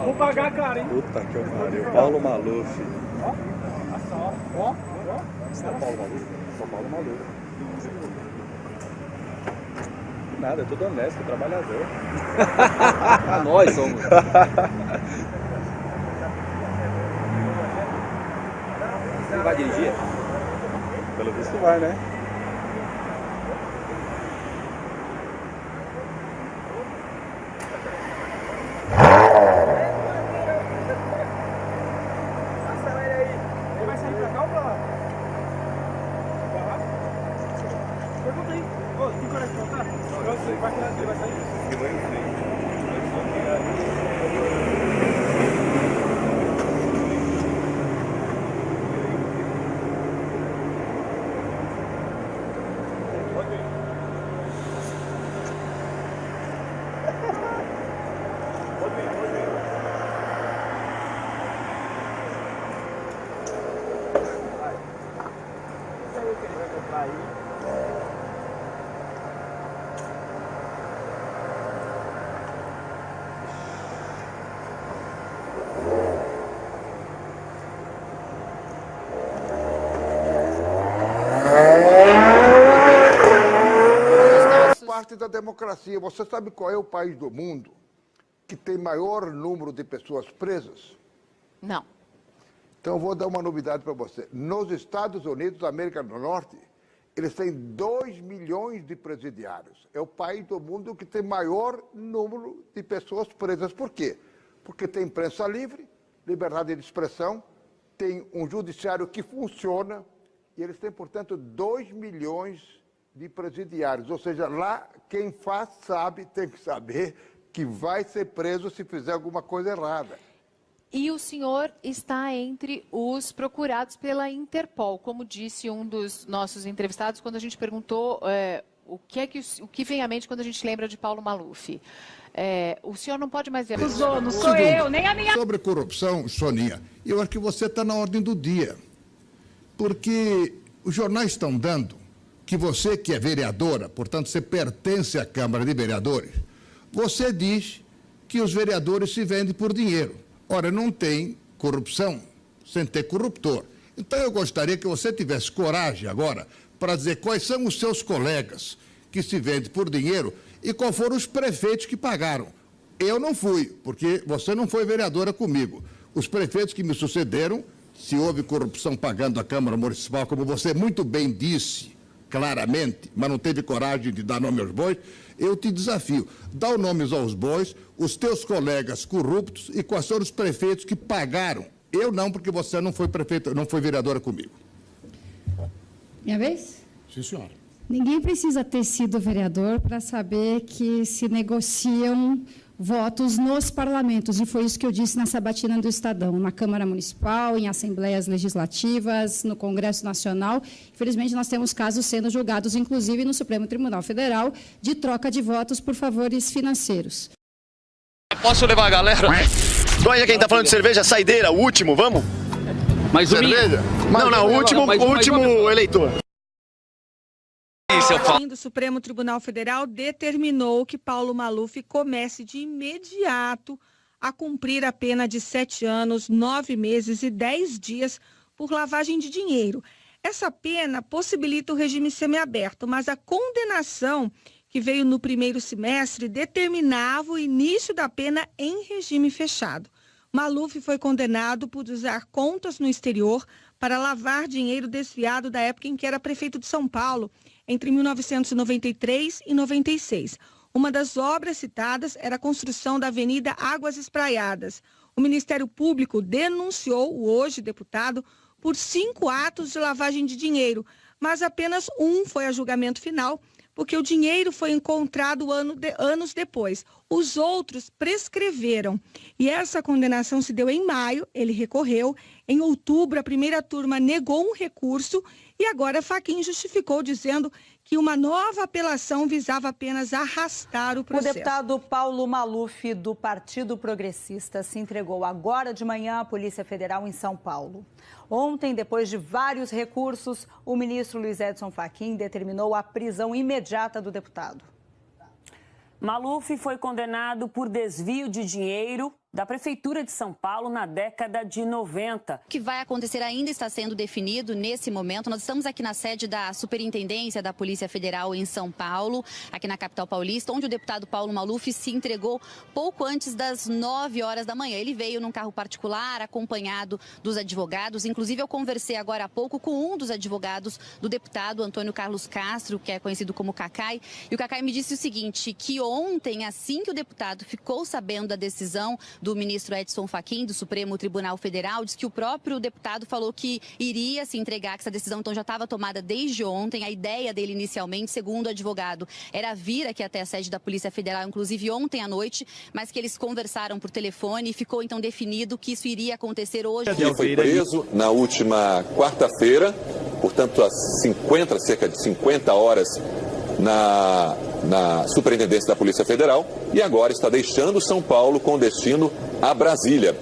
Vou pagar, cara, hein? Puta que pariu. Paulo Maluf. Ó. Você é Paulo Maluf? Sou Paulo Maluf. Nada, é tudo honesto, trabalhador. Nós somos. Você vai dirigir? Pelo visto vai, né? Ele vai sair pra cá ou pra lá? Pra lá? Pergunta aí. Ô, tem coragem de contar? Eu sei, ele vai sair? Eu vou em frente. Parte da democracia. Você sabe qual é o país do mundo que tem maior número de pessoas presas? Não. Então eu vou dar uma novidade para você. Nos Estados Unidos, América do Norte, eles têm 2 milhões de presidiários. É o país do mundo que tem maior número de pessoas presas. Por quê? Porque tem imprensa livre, liberdade de expressão, tem um judiciário que funciona e eles têm, portanto, 2 milhões de presidiários. Ou seja, lá quem faz sabe, tem que saber que vai ser preso se fizer alguma coisa errada. E o senhor está entre os procurados pela Interpol, como disse um dos nossos entrevistados quando a gente perguntou o que vem à mente quando a gente lembra de Paulo Maluf. O senhor não pode mais ver... Não sou eu, nem a minha... Sobre corrupção, Soninha, eu acho que você está na ordem do dia. Porque os jornais estão dando que você, que é vereadora, portanto, você pertence à Câmara de Vereadores, você diz que os vereadores se vendem por dinheiro. Ora, não tem corrupção sem ter corruptor. Então, eu gostaria que você tivesse coragem agora para dizer quais são os seus colegas que se vendem por dinheiro e quais foram os prefeitos que pagaram. Eu não fui, porque você não foi vereadora comigo. Os prefeitos que me sucederam, se houve corrupção pagando a Câmara Municipal, como você muito bem disse, claramente, mas não teve coragem de dar nome aos bois, eu te desafio. Dá os nomes aos bois, os teus colegas corruptos e quais foram os prefeitos que pagaram. Eu não, porque você não foi prefeito, não foi vereadora comigo. Minha vez? Sim, senhora. Ninguém precisa ter sido vereador para saber que se negociam votos nos parlamentos, e foi isso que eu disse na sabatina do Estadão, na Câmara Municipal, em assembleias legislativas, no Congresso Nacional. Infelizmente, nós temos casos sendo julgados, inclusive no Supremo Tribunal Federal, de troca de votos por favores financeiros. Posso levar a galera? Olha quem tá falando de cerveja, saideira, o último, vamos? Mas cerveja? Não, o último eleitor. O Supremo Tribunal Federal determinou que Paulo Maluf comece de imediato a cumprir a pena de 7 anos, 9 meses e 10 dias por lavagem de dinheiro. Essa pena possibilita o regime semiaberto, mas a condenação que veio no primeiro semestre determinava o início da pena em regime fechado. Maluf foi condenado por usar contas no exterior para lavar dinheiro desviado da época em que era prefeito de São Paulo, entre 1993 e 96. Uma das obras citadas era a construção da Avenida Águas Espraiadas. O Ministério Público denunciou o hoje deputado por 5 atos de lavagem de dinheiro, mas apenas um foi a julgamento final, porque o dinheiro foi encontrado anos depois. Os outros prescreveram. E essa condenação se deu em maio, ele recorreu. Em outubro, a primeira turma negou um recurso e agora Fachin justificou dizendo que uma nova apelação visava apenas arrastar o processo. O deputado Paulo Maluf, do Partido Progressista, se entregou agora de manhã à Polícia Federal em São Paulo. Ontem, depois de vários recursos, o ministro Luiz Edson Fachin determinou a prisão imediata do deputado. Maluf foi condenado por desvio de dinheiro da Prefeitura de São Paulo na década de 90. O que vai acontecer ainda está sendo definido nesse momento. Nós estamos aqui na sede da Superintendência da Polícia Federal em São Paulo, aqui na capital paulista, onde o deputado Paulo Maluf se entregou pouco antes das 9 horas da manhã. Ele veio num carro particular, acompanhado dos advogados. Inclusive, eu conversei agora há pouco com um dos advogados do deputado, Antônio Carlos Castro, que é conhecido como Cacai. E o Cacai me disse o seguinte, que ontem, assim que o deputado ficou sabendo da decisão do ministro Edson Fachin, do Supremo Tribunal Federal, diz que o próprio deputado falou que iria se entregar, que essa decisão então já estava tomada desde ontem. A ideia dele inicialmente, segundo o advogado, era vir aqui até a sede da Polícia Federal, inclusive ontem à noite, mas que eles conversaram por telefone e ficou então definido que isso iria acontecer hoje. Ele foi preso na última quarta-feira, portanto, cerca de 50 horas na Superintendência da Polícia Federal e agora está deixando São Paulo com destino a Brasília.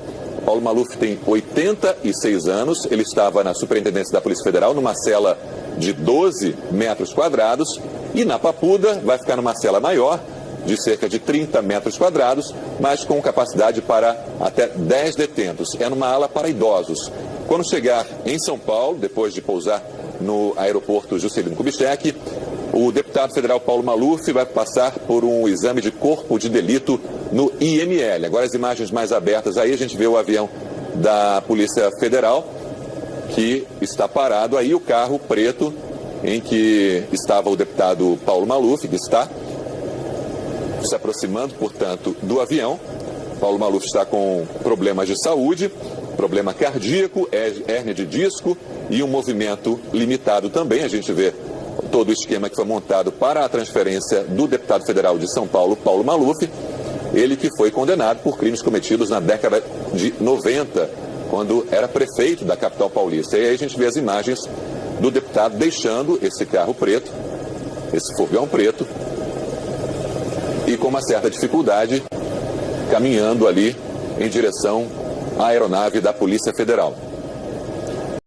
Paulo Maluf tem 86 anos, ele estava na Superintendência da Polícia Federal numa cela de 12 metros quadrados e na Papuda vai ficar numa cela maior, de cerca de 30 metros quadrados, mas com capacidade para até 10 detentos. É numa ala para idosos. Quando chegar em São Paulo, depois de pousar no aeroporto Juscelino Kubitschek, o deputado federal Paulo Maluf vai passar por um exame de corpo de delito no IML. Agora as imagens mais abertas aí, a gente vê o avião da Polícia Federal que está parado aí, o carro preto em que estava o deputado Paulo Maluf, que está se aproximando, portanto, do avião. Paulo Maluf está com problemas de saúde, problema cardíaco, hérnia de disco e um movimento limitado também. A gente vê todo o esquema que foi montado para a transferência do deputado federal de São Paulo, Paulo Maluf, ele que foi condenado por crimes cometidos na década de 90, quando era prefeito da capital paulista. E aí a gente vê as imagens do deputado deixando esse carro preto, esse furgão preto, e com uma certa dificuldade, caminhando ali em direção à aeronave da Polícia Federal.